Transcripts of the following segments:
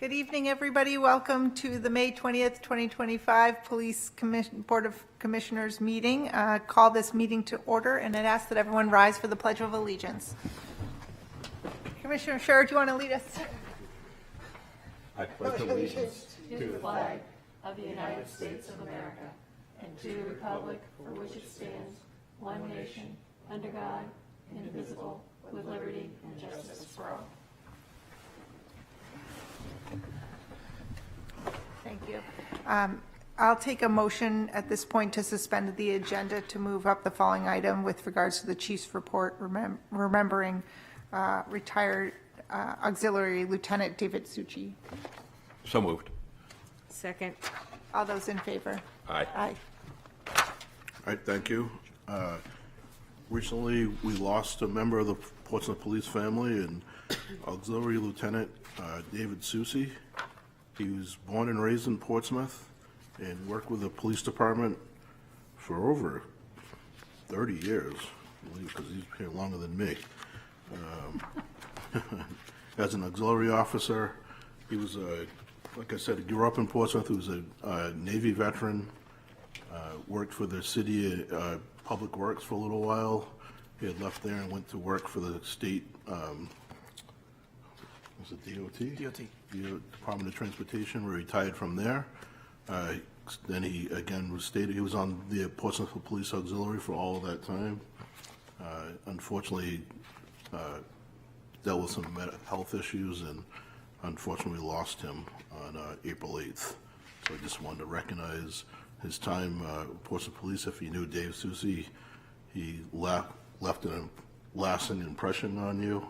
Good evening, everybody. Welcome to the May 20th, 2025 Board of Commissioners meeting. Call this meeting to order, and it asks that everyone rise for the Pledge of Allegiance. Commissioner Sher, do you want to lead us? I pledge allegiance to the flag of the United States of America and to the republic for which it stands, one nation, under God, indivisible, with liberty and justice for all. Thank you. I'll take a motion at this point to suspend the agenda to move up the following item with regards to the chief's report, remembering retired Auxiliary Lieutenant David Succi. So moved. Second. All those in favor? Aye. Aye. All right, thank you. Recently, we lost a member of the Portsmouth Police family, and Auxiliary Lieutenant David Succi. He was born and raised in Portsmouth and worked with the police department for over 30 years, because he's here longer than me. As an auxiliary officer, he was like I said, he grew up in Portsmouth. He was a Navy veteran, worked for the city public works for a little while. He had left there and went to work for the state, was it DOT? DOT. The Department of Transportation, where he retired from there. Then he again he was on the Portsmouth Police Auxiliary for all of that time. Unfortunately, dealt with some health issues, and unfortunately lost him on April 8th. So I just wanted to recognize his time Portsmouth Police. If you knew Dave Succi, he left a lasting impression on you.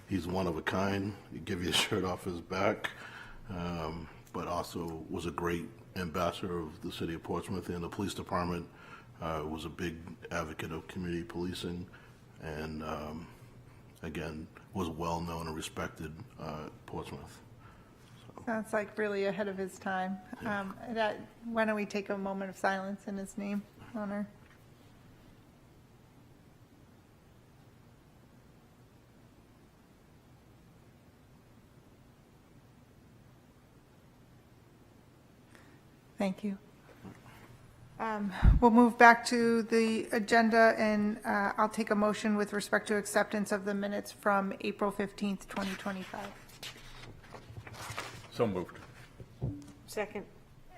He's one of a kind. He'd give you a shirt off his back, but also was a great ambassador of the city of Portsmouth and the police department. Was a big advocate of community policing, and again, was well known and respected Portsmouth. Sounds like really ahead of his time. Why don't we take a moment of silence in his name, honor? Thank you. We'll move back to the agenda, and I'll take a motion with respect to acceptance of the minutes from April 15th, 2025. So moved. Second.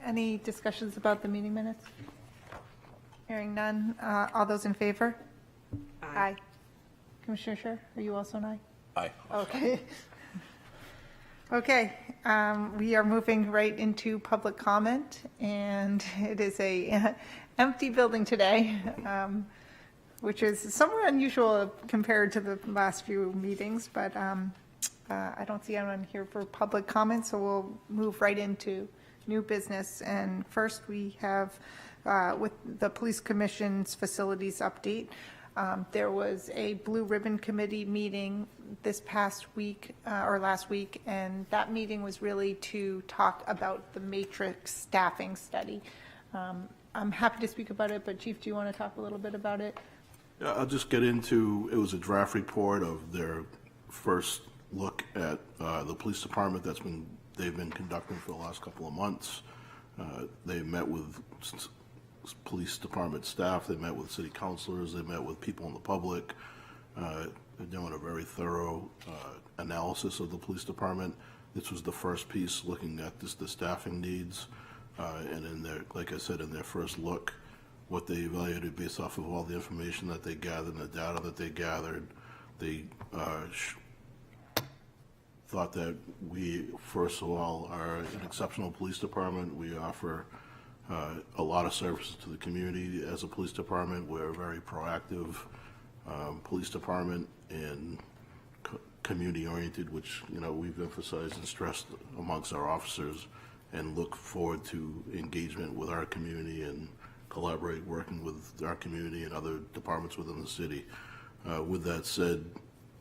Any discussions about the meeting minutes? Hearing none. All those in favor? Aye. Commissioner Sher, are you also an aye? Aye. Okay. Okay, we are moving right into public comment, and it is a empty building today, which is somewhat unusual compared to the last few meetings, but I don't see anyone here for public comment, so we'll move right into new business. And first we have with the Police Commission's facilities update. There was a Blue Ribbon Committee meeting this past week or last week, and that meeting was really to talk about the matrix staffing study. I'm happy to speak about it, but Chief, do you want to talk a little bit about it? Yeah, I'll just get into, it was a draft report of their first look at the police department they've been conducting for the last couple of months. They met with police department staff, they met with city councilors, they met with people in the public. They're doing a very thorough analysis of the police department. This was the first piece looking at the staffing needs, and in their, like I said, in their first look, what they evaluated based off of all the information that they gathered and the data that they gathered. They thought that we, first of all, are an exceptional police department. We offer a lot of services to the community as a police department. We're a very proactive police department and community oriented, which we've emphasized and stressed amongst our officers, and look forward to engagement with our community and collaborate working with our community and other departments within the city. With that said,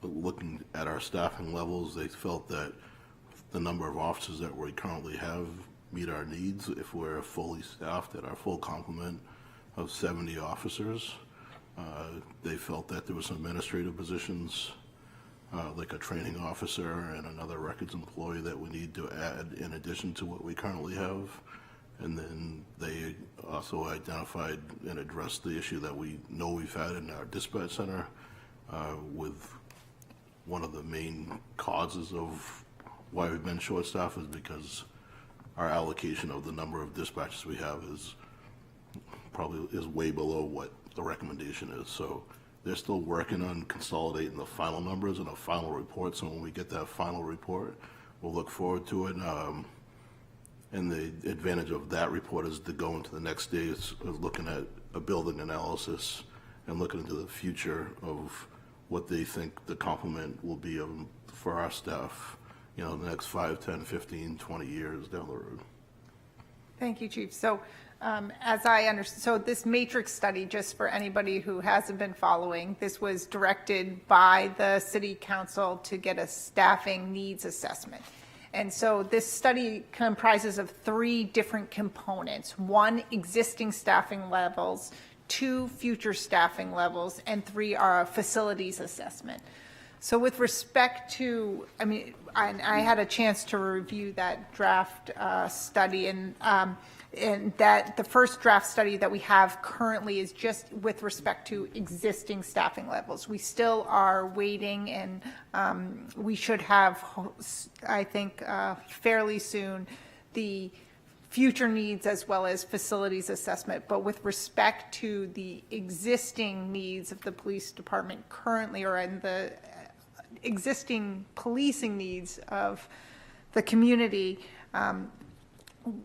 looking at our staffing levels, they felt that the number of officers that we currently have meet our needs if we're fully staffed at our full complement of 70 officers. They felt that there were some administrative positions like a training officer and another records employee that we need to add in addition to what we currently have. And then they also identified and addressed the issue that we know we've had in our dispatch center with one of the main causes of why we've been short-staffed is because our allocation of the number of dispatches we have is way below what the recommendation is. So they're still working on consolidating the final numbers in a final report. So when we get that final report, we'll look forward to it. And the advantage of that report is to go into the next stage of looking at a building analysis and looking into the future of what they think the complement will be for our staff, the next 5, 10, 15, 20 years down the road. Thank you, Chief. So as I understand, so this matrix study, just for anybody who hasn't been following, this was directed by the City Council to get a staffing needs assessment. And so this study comprises of 3 different components: 1, existing staffing levels; 2, future staffing levels; and 3 are a facilities assessment. So with respect to, I had a chance to review that draft study, and that the first draft study that we have currently is just with respect to existing staffing levels. We still are waiting, and we should have, I think, fairly soon, the future needs as well as facilities assessment. But with respect to the existing needs of the police department currently, or in the existing policing needs of the community,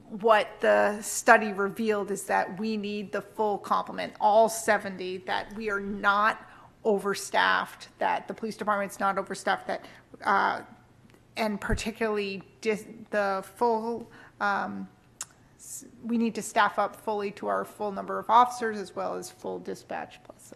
what the study revealed is that we need the full complement, all 70, that we are not overstaffed, that the police department's not overstaffed, that and particularly the full, we need to staff up fully to our full number of officers as well as full dispatch plus,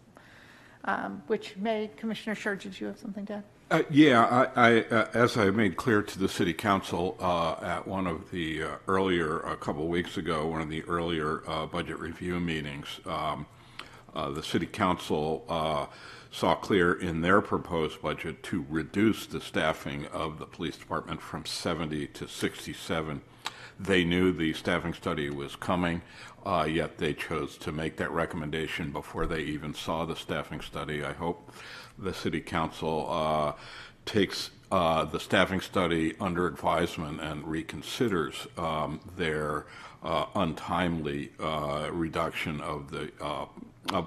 which Commissioner Scher, did you have something to add? As I made clear to the City Council at one of the a couple of weeks ago, one of the earlier budget review meetings, the City Council saw clear in their proposed budget to reduce the staffing of the police department from 70 to 67. They knew the staffing study was coming, yet they chose to make that recommendation before they even saw the staffing study. I hope the City Council takes the staffing study under advisement and reconsiders their untimely reduction of the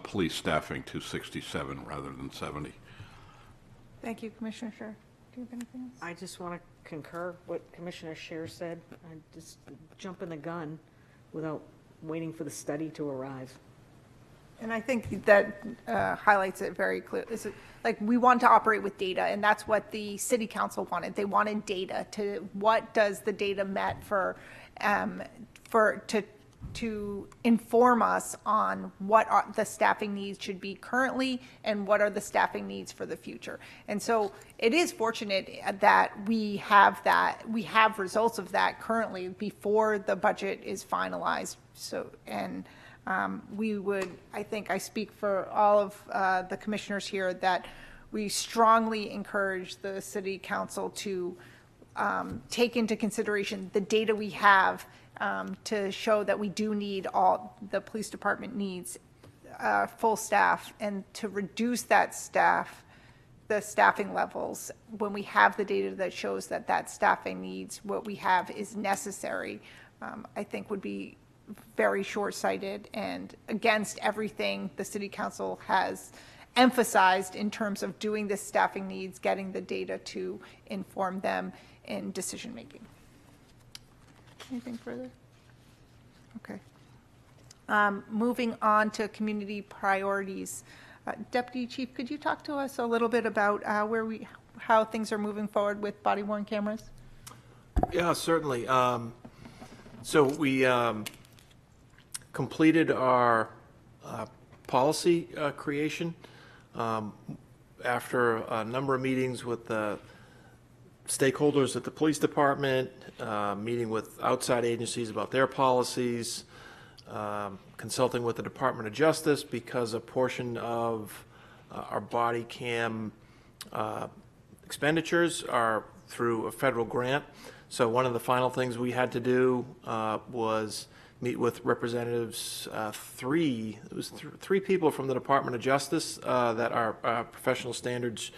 police staffing to 67 rather than 70. Thank you, Commissioner Scher. Do you have anything else? I just want to concur what Commissioner Scher said. I just jumping the gun without waiting for the study to arrive. And I think that highlights it very clearly. Like, we want to operate with data, and that's what the City Council wanted. They wanted data to what does the data met to inform us on what the staffing needs should be currently and what are the staffing needs for the future. And so it is fortunate that we have results of that currently before the budget is finalized. So, and we would, I think I speak for all of the commissioners here, that we strongly encourage the City Council to take into consideration the data we have to show that we do need the police department needs full staff, and to reduce the staffing levels when we have the data that shows that staffing needs, what we have is necessary, I think would be very short-sighted and against everything the City Council has emphasized in terms of doing the staffing needs, getting the data to inform them in decision-making. Anything further? Okay. Moving on to community priorities. Deputy Chief, could you talk to us a little bit about how things are moving forward with body-worn cameras? Yeah, certainly. So we completed our policy creation after a number of meetings with the stakeholders at the police department, meeting with outside agencies about their policies, consulting with the Department of Justice, because a portion of our body cam expenditures are through a federal grant. So one of the final things we had to do was meet with representatives, three people from the Department of Justice that our professional standards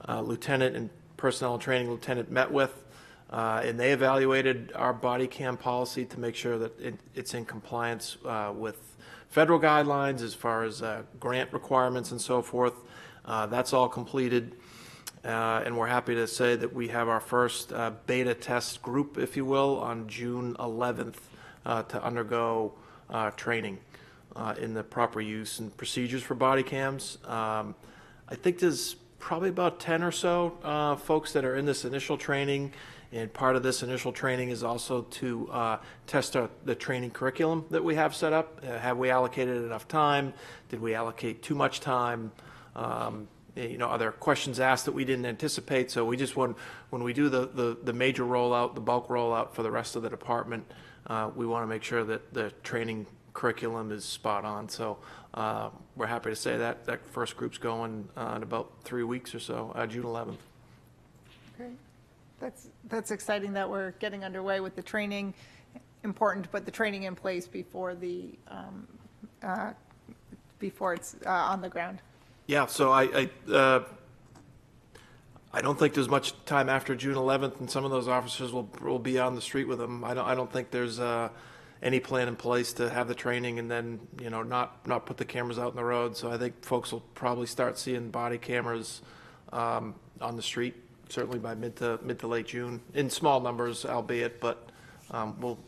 lieutenant and personnel training lieutenant met with, and they evaluated our body cam policy to make sure that it's in compliance with federal guidelines as far as grant requirements and so forth. That's all completed. And we're happy to say that we have our first beta test group, if you will, on June 11th to undergo training in the proper use and procedures for body cams. I think there's probably about 10 or so folks that are in this initial training, and part of this initial training is also to test the training curriculum that we have set up. Have we allocated enough time? Did we allocate too much time? Are there questions asked that we didn't anticipate? So we just want, when we do the major rollout, the bulk rollout for the rest of the department, we want to make sure that the training curriculum is spot on. So we're happy to say that first group's going in about 3 weeks or so, June 11th. Great. That's exciting that we're getting underway with the training. Important to put the training in place before it's on the ground. Yeah, so I don't think there's much time after June 11th, and some of those officers will be on the street with them. I don't think there's any plan in place to have the training and then not put the cameras out in the road. So I think folks will probably start seeing body cameras on the street certainly by mid to late June, in small numbers, albeit, but we'll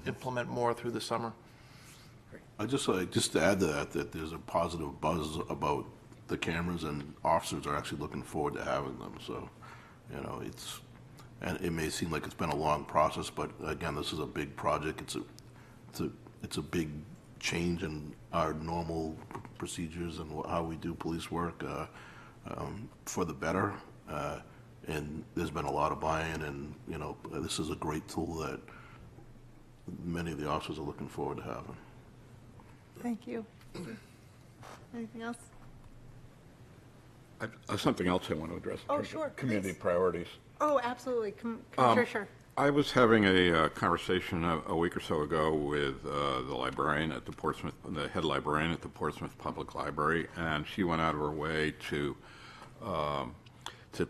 implement more through the summer. I'd just like, just to add to that there's a positive buzz about the cameras, and officers are actually looking forward to having them. So, and it may seem like it's been a long process, but again, this is a big project. It's a big change in our normal procedures and how we do police work for the better. And there's been a lot of buy-in, and this is a great tool that many of the officers are looking forward to having. Thank you. Anything else? Something else I want to address. Oh, sure, Community please. priorities. Oh, absolutely. Commissioner Sure. I was having a conversation a week or so ago with the librarian at the head librarian at the Portsmouth Public Library, and she went out of her way to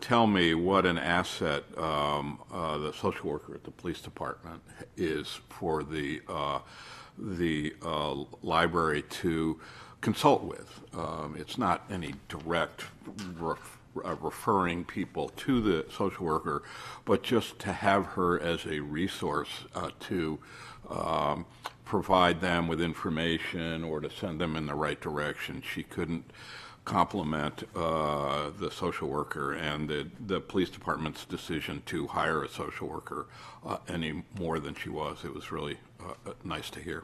tell me what an asset the social worker at the police department is for the library to consult with. It's not any direct referring people to the social worker, but just to have her as a resource to provide them with information or to send them in the right direction. She couldn't compliment the social worker and the police department's decision to hire a social worker any more than she was. It was really nice to hear.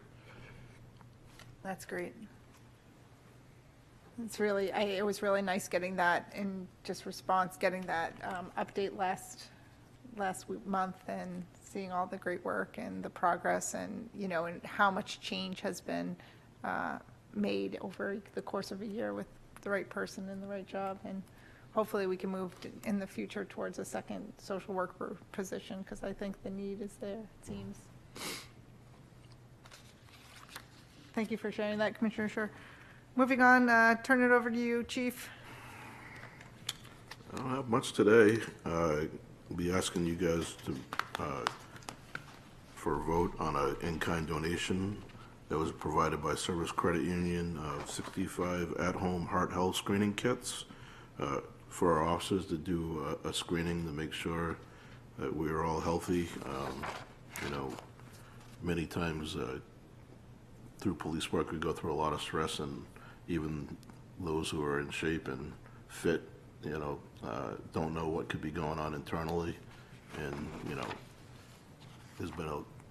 That's great. It's really, it was really nice getting that in just response, getting that update last month and seeing all the great work and the progress and, and how much change has been made over the course of a year with the right person in the right job. And hopefully we can move in the future towards a second social worker position, because I think the need is there, it seems. Thank you for sharing that, Commissioner Sure. Moving on, turn it over to you, Chief. I don't have much today. I'll be asking you guys to for a vote on an in-kind donation that was provided by Service Credit Union of 65 at-home heart health screening kits for our officers to do a screening to make sure that we are all healthy. Many times through police work we go through a lot of stress, and even those who are in shape and fit, don't know what could be going on internally. And,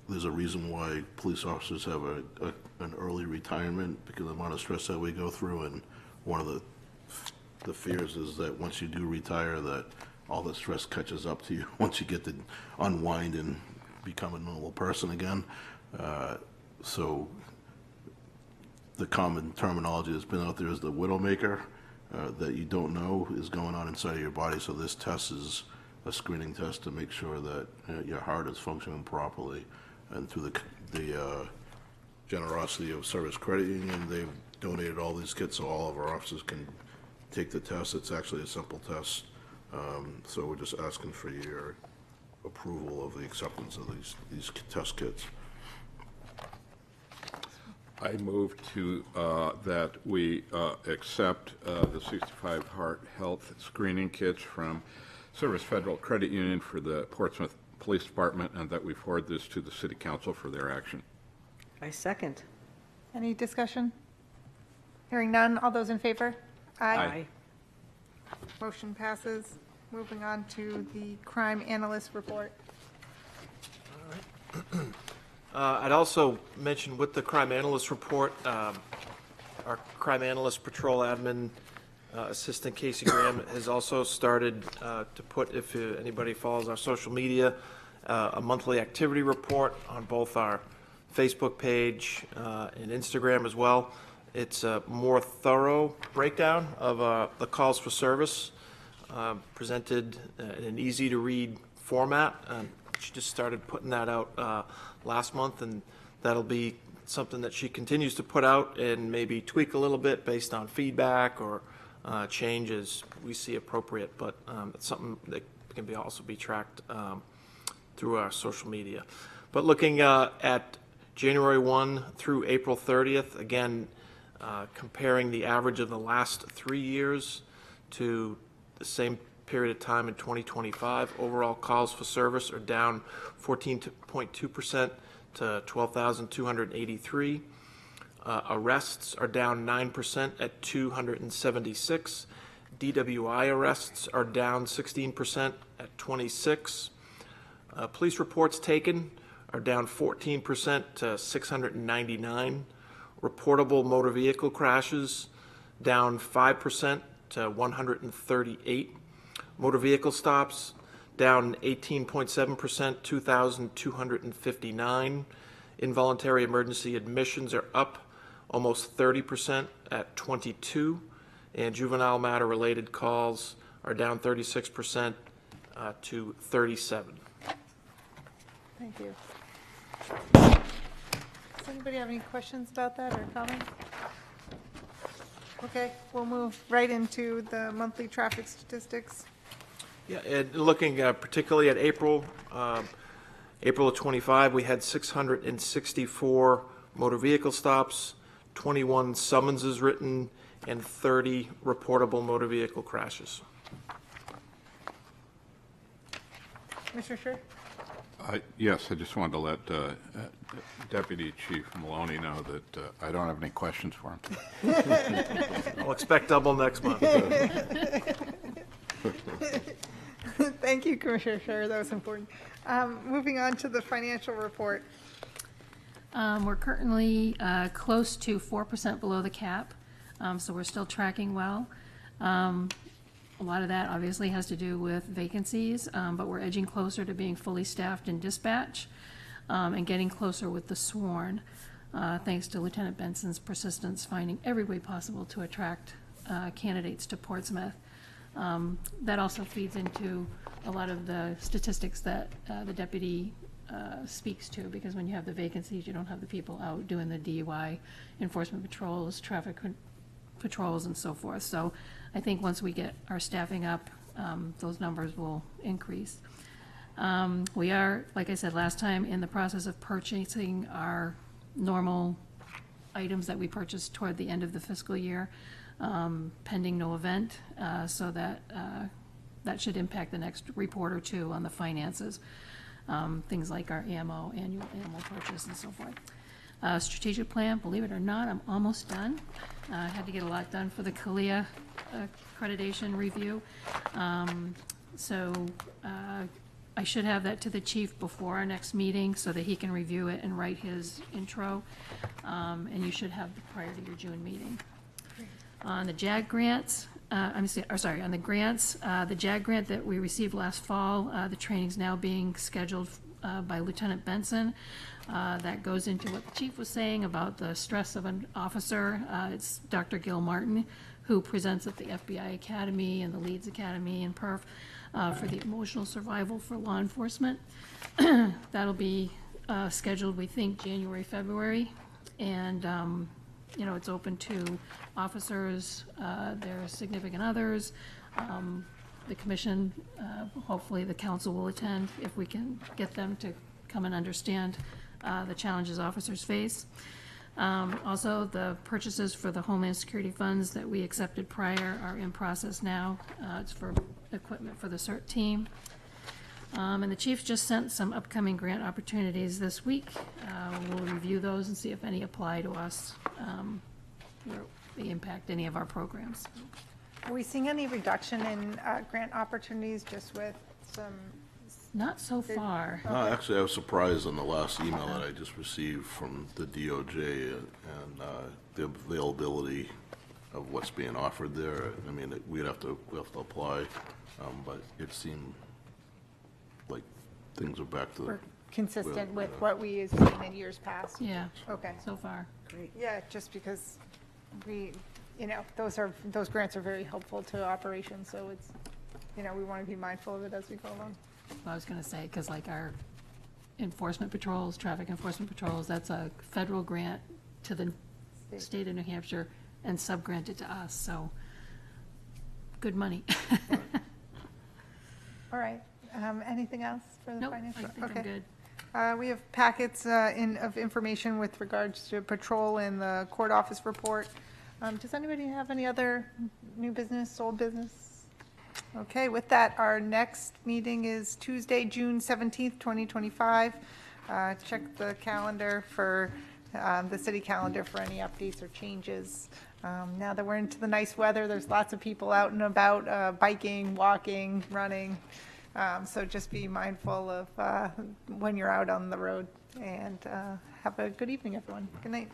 there's a reason why police officers have an early retirement, because of the amount of stress that we go through. And one of the fears is that once you do retire, that all the stress catches up to you once you get to unwind and become a normal person again. So the common terminology that's been out there is the widowmaker. that you don't know is going on inside of your body. So this test is a screening test to make sure that your heart is functioning properly. And through the generosity of Service Credit Union, they've donated all these kits so all of our officers can take the test. It's actually a simple test. So we're just asking for your approval of the acceptance of these test kits. I move to, that we accept the 65 heart health screening kits from Service Federal Credit Union for the Portsmouth Police Department, and that we forward this to the City Council for their action. I second. Any discussion? Hearing none, all those in favor? Aye. Motion passes. Moving on to the crime analyst report. I'd also mention with the crime analyst report, our crime analyst patrol admin assistant Casey Graham has also started to put, if anybody follows our social media, a monthly activity report on both our Facebook page and Instagram as well. It's a more thorough breakdown of the calls for service, presented in an easy-to-read format. She just started putting that out last month, and that'll be something that she continues to put out and maybe tweak a little bit based on feedback or changes we see appropriate, but it's something that can be also be tracked through our social media. But looking at January 1 through April 30th, again, comparing the average of the last 3 years to the same period of time in 2025, overall calls for service are down 14.2% to 12,283. Arrests are down 9% at 276. DWI arrests are down 16% at 26. Police reports taken are down 14% to 699. Reportable motor vehicle crashes down 5% to 138. Motor vehicle stops down 18.7%, 2,259. Involuntary emergency admissions are up almost 30% at 22. And juvenile matter related calls are down 36% to 37. Thank you. Does anybody have any questions about that or comments? Okay, we'll move right into the monthly traffic statistics. Yeah, and looking particularly at April, April of 25, we had 664 motor vehicle stops, 21 summonses written, and 30 reportable motor vehicle crashes. Mr. Scher? Yes, I just wanted to let Deputy Chief Maloney know that I don't have any questions for him. I'll expect double next month. Thank you, Commissioner Scher, that was important. Moving on to the financial report. We're currently close to 4% below the cap, so we're still tracking well. A lot of that obviously has to do with vacancies, but we're edging closer to being fully staffed in dispatch and getting closer with the sworn, thanks to Lieutenant Benson's persistence finding every way possible to attract candidates to Portsmouth. That also feeds into a lot of the statistics that the deputy speaks to, because when you have the vacancies, you don't have the people out doing the DUI enforcement patrols, traffic patrols, and so forth. So I think once we get our staffing up, those numbers will increase. We are, like I said last time, in the process of purchasing our normal items that we purchased toward the end of the fiscal year, pending no event, so that that should impact the next report or two on the finances. Things like our annual animal purchase and so forth. Strategic plan, believe it or not, I'm almost done. I had to get a lot done for the CALIA accreditation review. So I should have that to the chief before our next meeting so that he can review it and write his intro. And you should have it prior to your June meeting. On the JAG grants, on the grants, the JAG grant that we received last fall, the training's now being scheduled by Lieutenant Benson. That goes into what the chief was saying about the stress of an officer. It's Dr. Gil Martin who presents at the FBI Academy and the Leeds Academy and PERF for the emotional survival for law enforcement. That'll be scheduled, we think, January, February. And, you know, it's open to officers, their significant others. The commission, hopefully the council will attend if we can get them to come and understand the challenges officers face. Also, the purchases for the Homeland Security funds that we accepted prior are in process now. It's for equipment for the CERT team. And the chief just sent some upcoming grant opportunities this week. We'll review those and see if any apply to us, where they impact any of our programs. Are we seeing any reduction in grant opportunities just with some, Not so far. No, actually, I was surprised on the last email that I just received from the DOJ and the availability of what's being offered there. I mean, we'd have to apply, but it seemed like things are back to. we're consistent Well, with yeah. what we have seen in years past? Yeah, Okay. so far. Great. Yeah, just because we, you know, those grants are very helpful to operations, so it's, you know, we want to be mindful of it as we go along. I was gonna say, because like our enforcement patrols, traffic enforcement patrols, that's a federal grant to the state of New Hampshire and sub-granted to us, so good money. All right, anything else for the Nope, I financial? think I'm Okay. good. We have packets of information with regards to patrol and the court office report. Does anybody have any other new business, old business? Okay, with that, our next meeting is Tuesday, June 17th, 2025. Check the calendar for, the city calendar for any updates or changes. Now that we're into the nice weather, there's lots of people out and about, biking, walking, running. So just be mindful of when you're out on the road, and have a good evening, everyone. Good night.